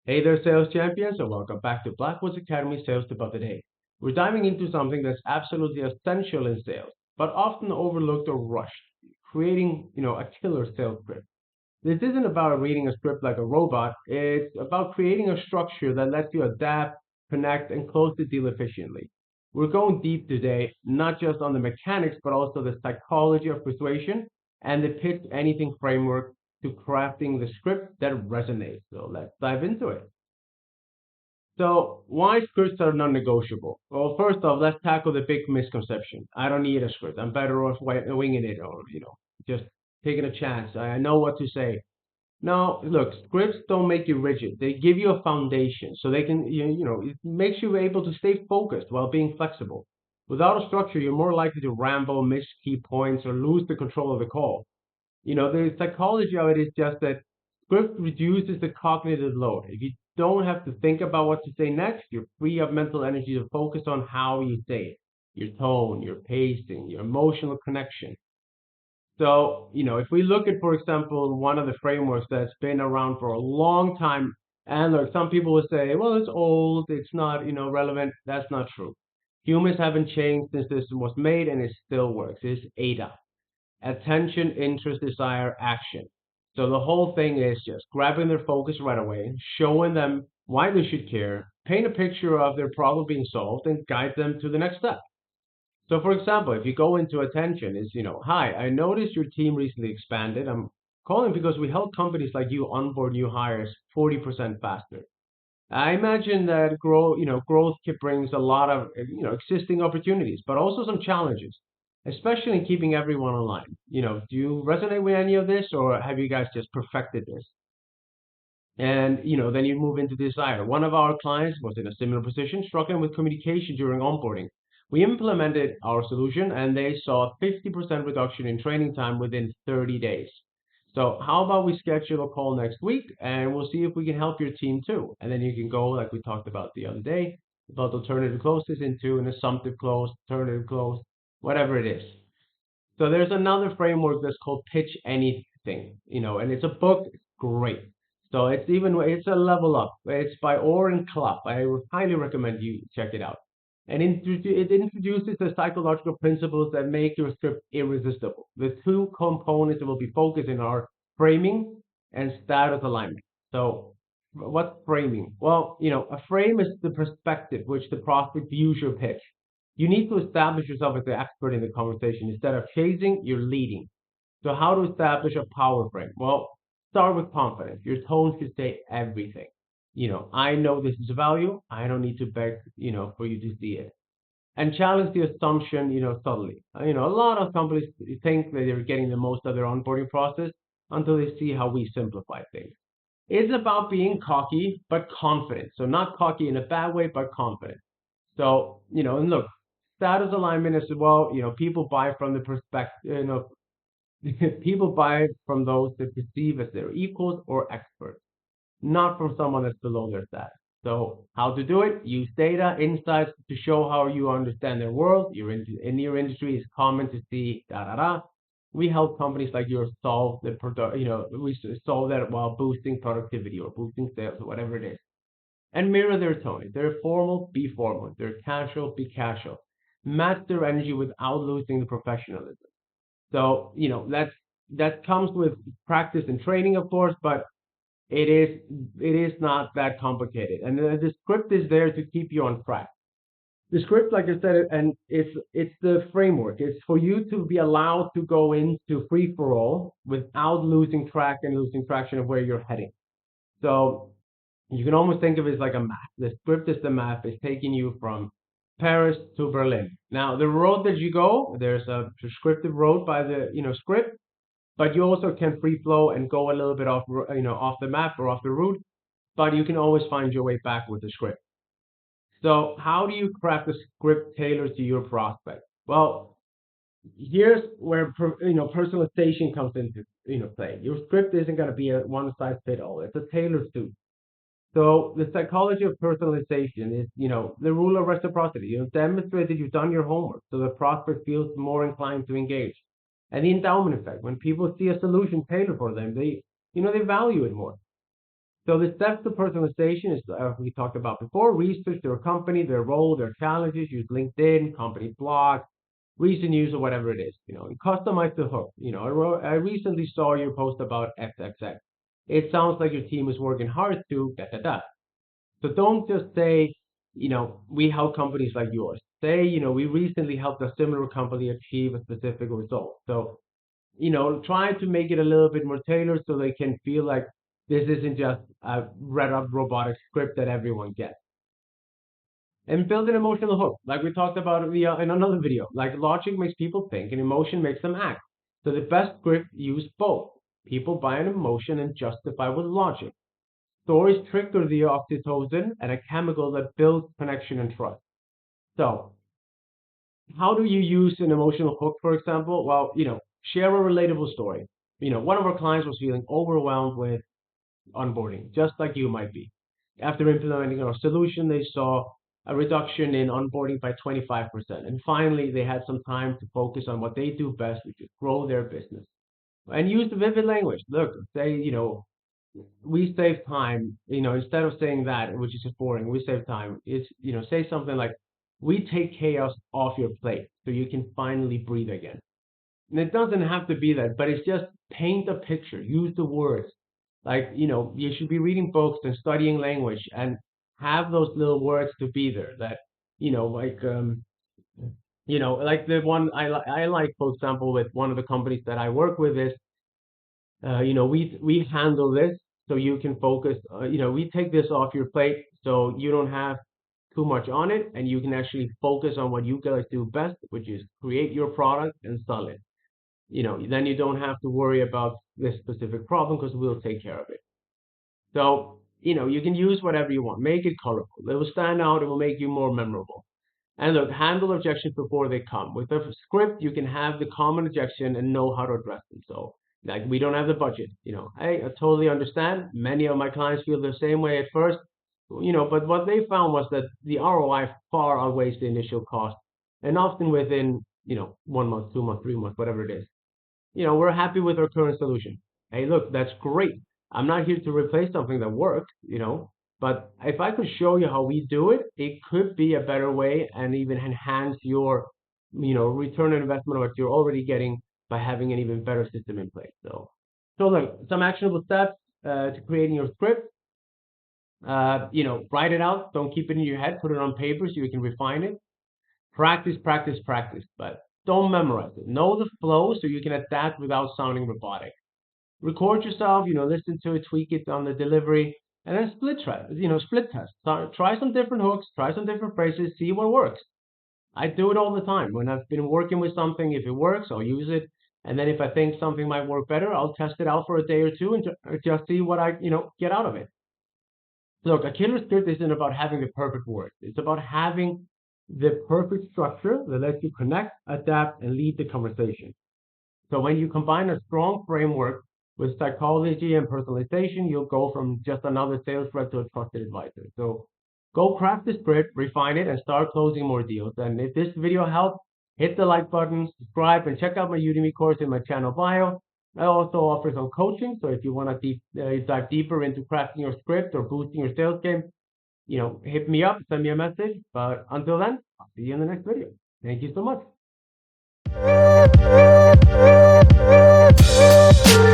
Hey there, sales champions, and welcome back to Blackwood's Academy Sales Tip of the Day. We're diving into something that's absolutely essential in sales, but often overlooked or rushed, creating, a killer sales script. This isn't about reading a script like a robot. It's about creating a structure that lets you adapt, connect, and close the deal efficiently. We're going deep today, not just on the mechanics, but also the psychology of persuasion and the pitch anything framework to crafting the script that resonates. So let's dive into it. So why scripts are non-negotiable? Well, first off, let's tackle the big misconception. I don't need a script. I'm better off winging it, or just taking a chance. I know what to say. Now, look, scripts don't make you rigid. They give you a foundation, so they can, it makes you able to stay focused while being flexible. Without a structure, you're more likely to ramble, miss key points, or lose the control of the call. The psychology of it is just that script reduces the cognitive load. If you don't have to think about what to say next, you're free of mental energy to focus on how you say it, your tone, your pacing, your emotional connection. So, if we look at, for example, one of the frameworks that's been around for a long time, and look, some people will say, well, it's old, it's not, relevant. That's not true. Humans haven't changed since this was made, and it still works. It's ADA: attention, interest, desire, action. So the whole thing is just grabbing their focus right away, showing them why they should care, paint a picture of their problem being solved, and guide them to the next step. So, for example, if you go into attention, is hi, I noticed your team recently expanded. I'm calling because we help companies like you onboard new hires 40% faster. I imagine that growth brings a lot of existing opportunities, but also some challenges, especially in keeping everyone online. Do you resonate with any of this, or have you guys just perfected this? And then you move into desire. One of our clients was in a similar position, struggling with communication during onboarding. We implemented our solution, and they saw a 50% reduction in training time within 30 days. So how about we schedule a call next week and we'll see if we can help your team too. And then you can go, like we talked about the other day, about alternative closes into an assumptive close, alternative close, whatever it is. So there's another framework that's called Pitch Anything, and it's a book, it's great. So it's a level up. It's by Oren Klapp. I highly recommend you check it out. And it introduces the psychological principles that make your script irresistible. The two components that will be focusing are framing and status alignment. So what's framing? Well, a frame is the perspective which the prospect views your pitch. You need to establish yourself as the expert in the conversation. Instead of chasing, you're leading. So how to establish a power frame? Well, start with confidence. Your tone should say everything. I know this is a value. I don't need to beg, for you to see it. And challenge the assumption, subtly. A lot of companies think that they're getting the most of their onboarding process until they see how we simplify things. It's about being cocky but confident. So not cocky in a bad way, but confident. So, and look, status alignment as well, people buy from the perspective, people buy from those they perceive as their equals or experts, not from someone that's below their status. So, how to do it? Use data, insights to show how you understand their world. In your industry, it's common to see da da da. We help companies like yours solve the product, we solve that while boosting productivity or boosting sales or whatever it is. And mirror their tone. If they're formal, be formal. If they're casual, be casual. Match their energy without losing the professionalism. So, that comes with practice and training, of course, but it is it is not that complicated. And the script is there to keep you on track. The script, like I said, and it's the framework. It's for you to be allowed to go into free for all without losing track and losing traction of where you're heading. So you can almost think of it as like a map. The script is the map. It's taking you from Paris to Berlin. Now, the road that you go, there's a prescriptive road by the script, but you also can free flow and go a little bit off the map or off the route. But you can always find your way back with the script. So, how do you craft a script tailored to your prospect? Well, here's where personalization comes into play. Your script isn't going to be a one size fit all. It's a tailored suit. So the psychology of personalization is, the rule of reciprocity. Demonstrate that you've done your homework, so the prospect feels more inclined to engage. And the endowment effect. When people see a solution tailored for them, they value it more. So the steps to personalization is we talked about before. Research their company, their role, their challenges. Use LinkedIn, company blog, recent news, or whatever it is. And customize the hook. I recently saw your post about XXX. It sounds like your team is working hard to da da da. So don't just say, we help companies like yours. Say, we recently helped a similar company achieve a specific result. So, try to make it a little bit more tailored so they can feel like this isn't just a read up robotic script that everyone gets. And build an emotional hook, like we talked about in another video. Like logic makes people think, and emotion makes them act. So the best script use both. People buy an emotion and justify with logic. Stories trigger the oxytocin and a chemical that builds connection and trust. So, how do you use an emotional hook, for example? Well, share a relatable story. One of our clients was feeling overwhelmed with onboarding, just like you might be. After implementing our solution, they saw a reduction in onboarding by 25%. And finally, they had some time to focus on what they do best, which is grow their business. And use the vivid language. Look, say, we save time, instead of saying that, which is just boring, we save time. It's, say something like, we take chaos off your plate so you can finally breathe again. And it doesn't have to be that, but it's just paint a picture, use the words. Like, you should be reading books and studying language and have those little words to be there that, like, like the one I like, for example, with one of the companies that I work with is, we handle this so you can focus. We take this off your plate so you don't have too much on it, and you can actually focus on what you guys do best, which is create your product and sell it. Then you don't have to worry about this specific problem because we'll take care of it. So, you can use whatever you want. Make it colorful. It will stand out. It will make you more memorable. And look, handle objections before they come. With a script, you can have the common objection and know how to address them. So, like, we don't have the budget. I totally understand. Many of my clients feel the same way at first. But what they found was that the ROI far outweighs the initial cost, and often within 1 month, 2 months, 3 months, whatever it is. We're happy with our current solution. Hey, look, that's great. I'm not here to replace something that worked. But if I could show you how we do it, it could be a better way and even enhance your, return on investment of what you're already getting by having an even better system in place. So look, some actionable steps to creating your script. Write it out. Don't keep it in your head. Put it on paper so you can refine it. Practice, practice, practice, but don't memorize it. Know the flow so you can adapt without sounding robotic. Record yourself, listen to it, tweak it on the delivery, and then split test. Try some different hooks, try some different phrases, see what works. I do it all the time. When I've been working with something, if it works, I'll use it. And then if I think something might work better, I'll test it out for a day or two and just see what I, get out of it. Look, a killer script isn't about having the perfect words. It's about having the perfect structure that lets you connect, adapt, and lead the conversation. So when you combine a strong framework with psychology and personalization, you'll go from just another sales rep to a trusted advisor. So go craft the script, refine it, and start closing more deals. And if this video helped, hit the like button, subscribe, and check out my Udemy course in my channel bio. I also offer some coaching. So if you want to dive deeper into crafting your script or boosting your sales game, hit me up, send me a message. But until then, I'll see you in the next video. Thank you so much.